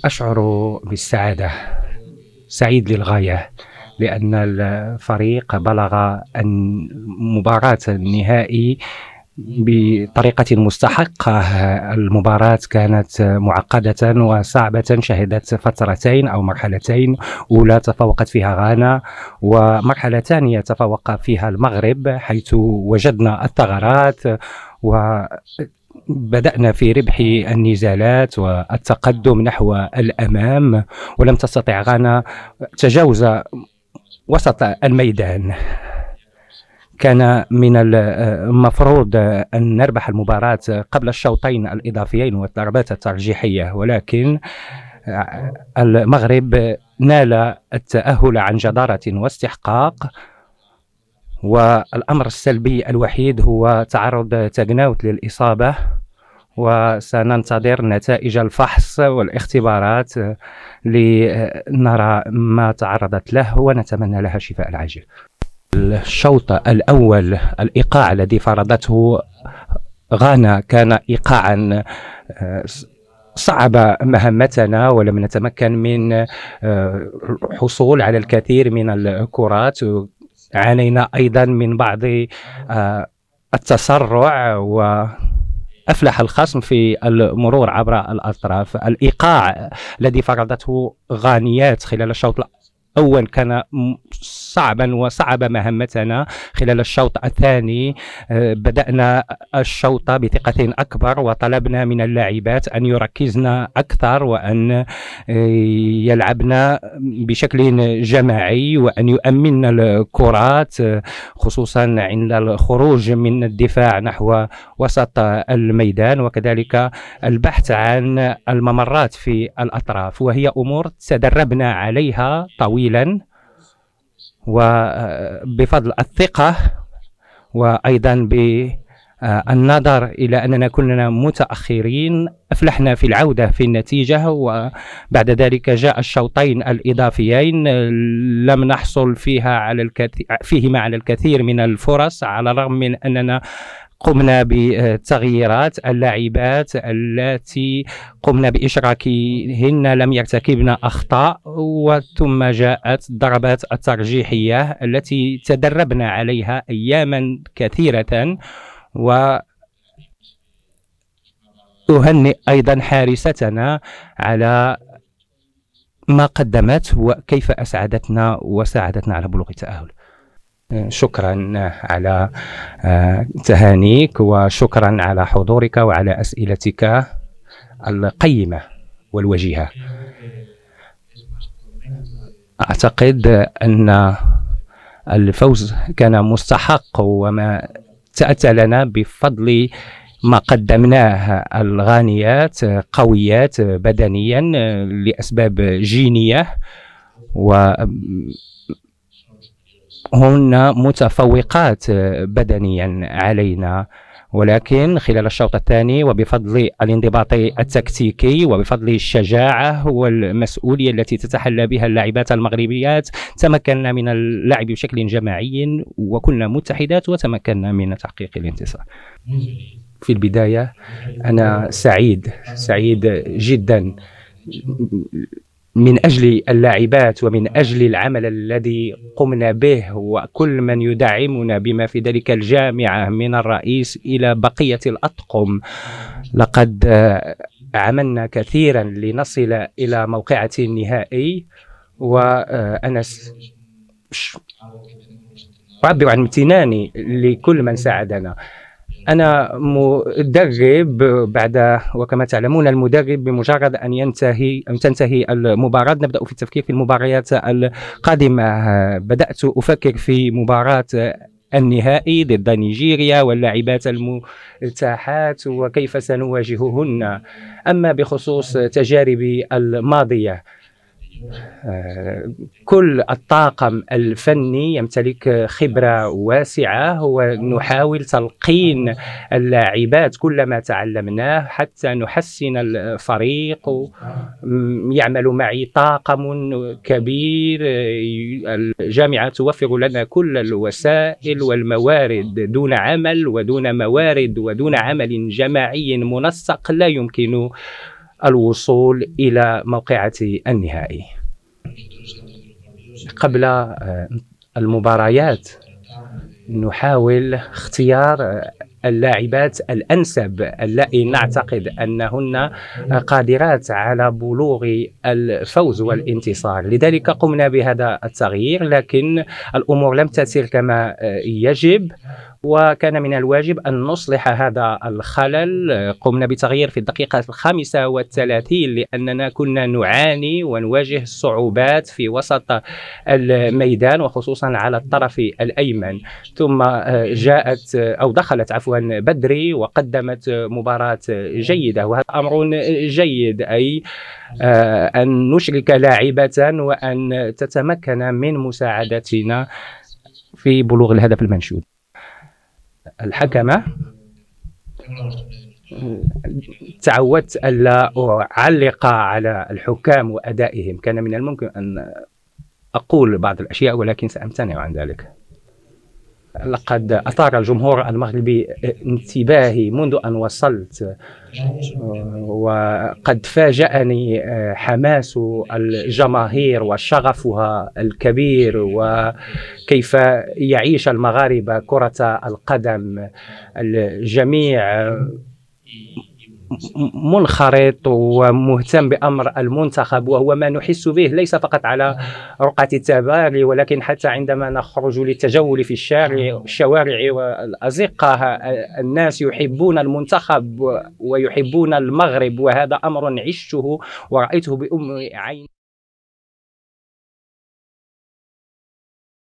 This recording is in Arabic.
أشعر بالسعادة، سعيد للغاية، لأن الفريق بلغ مباراة النهائي بطريقة مستحقة. المباراة كانت معقدة وصعبة، شهدت فترتين أو مرحلتين. أولى تفوقت فيها غانا، ومرحلة ثانية تفوق فيها المغرب، حيث وجدنا الثغرات وبدأنا في ربح النزالات والتقدم نحو الأمام، ولم تستطع غانا تجاوز وسط الميدان. كان من المفروض أن نربح المباراة قبل الشوطين الإضافيين والضربات الترجيحية، ولكن المغرب نال التأهل عن جدارة واستحقاق، والأمر السلبي الوحيد هو تعرض تغناوت للإصابة، وسننتظر نتائج الفحص والاختبارات لنرى ما تعرضت له، ونتمنى لها الشفاء العاجل. الشوط الأول الإيقاع الذي فرضته غانا كان إيقاعا صعب مهمتنا، ولم نتمكن من الحصول على الكثير من الكرات. عانينا أيضا من بعض التسرع، وأفلح الخصم في المرور عبر الأطراف. الإيقاع الذي فرضته غانيات خلال الشوط الأول كان صعبا وصعب مهمتنا. خلال الشوط الثاني بدأنا الشوط بثقة أكبر، وطلبنا من اللاعبات أن يركزن أكثر وأن يلعبن بشكل جماعي، وأن يؤمن الكرات خصوصا عند الخروج من الدفاع نحو وسط الميدان، وكذلك البحث عن الممرات في الأطراف، وهي أمور تدربنا عليها طويلا، وبفضل الثقة وأيضا بالنظر إلى أننا كنا متأخرين أفلحنا في العودة في النتيجة. وبعد ذلك جاء الشوطين الإضافيين لم نحصل فيهما على الكثير من الفرص، على الرغم من أننا قمنا بتغييرات. اللاعبات التي قمنا بإشراكهن لم يرتكبن أخطاء، وثم جاءت الضربات الترجيحية التي تدربنا عليها أياما كثيرة. وأهنئ أيضا حارستنا على ما قدمت وكيف أسعدتنا وساعدتنا على بلوغ التأهل. شكرا على تهانيك، وشكرا على حضورك وعلى أسئلتك القيمة والوجيهة. أعتقد أن الفوز كان مستحق، وما تأتى لنا بفضل ما قدمناه. الغانيات قويات بدنيا لأسباب جينية، هن متفوقات بدنيا علينا، ولكن خلال الشوط الثاني وبفضل الانضباط التكتيكي وبفضل الشجاعة والمسؤولية التي تتحلى بها اللاعبات المغربيات تمكنا من اللعب بشكل جماعي، وكنا متحدات وتمكنا من تحقيق الانتصار. في البداية أنا سعيد جدا من أجل اللاعبات ومن أجل العمل الذي قمنا به، وكل من يدعمنا بما في ذلك الجامعة من الرئيس إلى بقية الأطقم. لقد عملنا كثيرا لنصل إلى موقعة النهائي، وأنا أعبر عن امتناني لكل من ساعدنا. أنا مدرب وكما تعلمون المدرب بمجرد أن تنتهي المباراة نبدأ في التفكير في المباريات القادمة. بدأت أفكر في مباراة النهائي ضد نيجيريا واللاعبات الملتاحات وكيف سنواجههن. أما بخصوص تجاربي الماضية، كل الطاقم الفني يمتلك خبرة واسعة، ونحاول تلقين اللاعبات كل ما تعلمناه حتى نحسن الفريق. يعمل معي طاقم كبير، الجامعة توفر لنا كل الوسائل والموارد. دون عمل ودون موارد ودون عمل جماعي منسق لا يمكن الوصول إلى موقعة النهائي. قبل المباريات نحاول اختيار اللاعبات الأنسب اللائي نعتقد أنهن قادرات على بلوغ الفوز والانتصار، لذلك قمنا بهذا التغيير، لكن الأمور لم تسير كما يجب وكان من الواجب أن نصلح هذا الخلل. قمنا بتغيير في الدقيقة 35 لأننا كنا نعاني ونواجه صعوبات في وسط الميدان وخصوصا على الطرف الأيمن، ثم دخلت بدري وقدمت مباراة جيدة، وهذا أمر جيد، أي أن نشرك لاعبة وأن تتمكن من مساعدتنا في بلوغ الهدف المنشود. الحكمة تعودت ألا أعلق على الحكام وأدائهم، كان من الممكن أن أقول بعض الأشياء ولكن سأمتنع عن ذلك. لقد أثار الجمهور المغربي انتباهي منذ أن وصلت، وقد فاجأني حماس الجماهير وشغفها الكبير وكيف يعيش المغاربة كرة القدم. الجميع منخرط ومهتم بأمر المنتخب، وهو ما نحس به ليس فقط على رقعة التباري ولكن حتى عندما نخرج للتجول في الشوارع والأزقة. الناس يحبون المنتخب ويحبون المغرب، وهذا أمر عشته ورأيته بأم عين.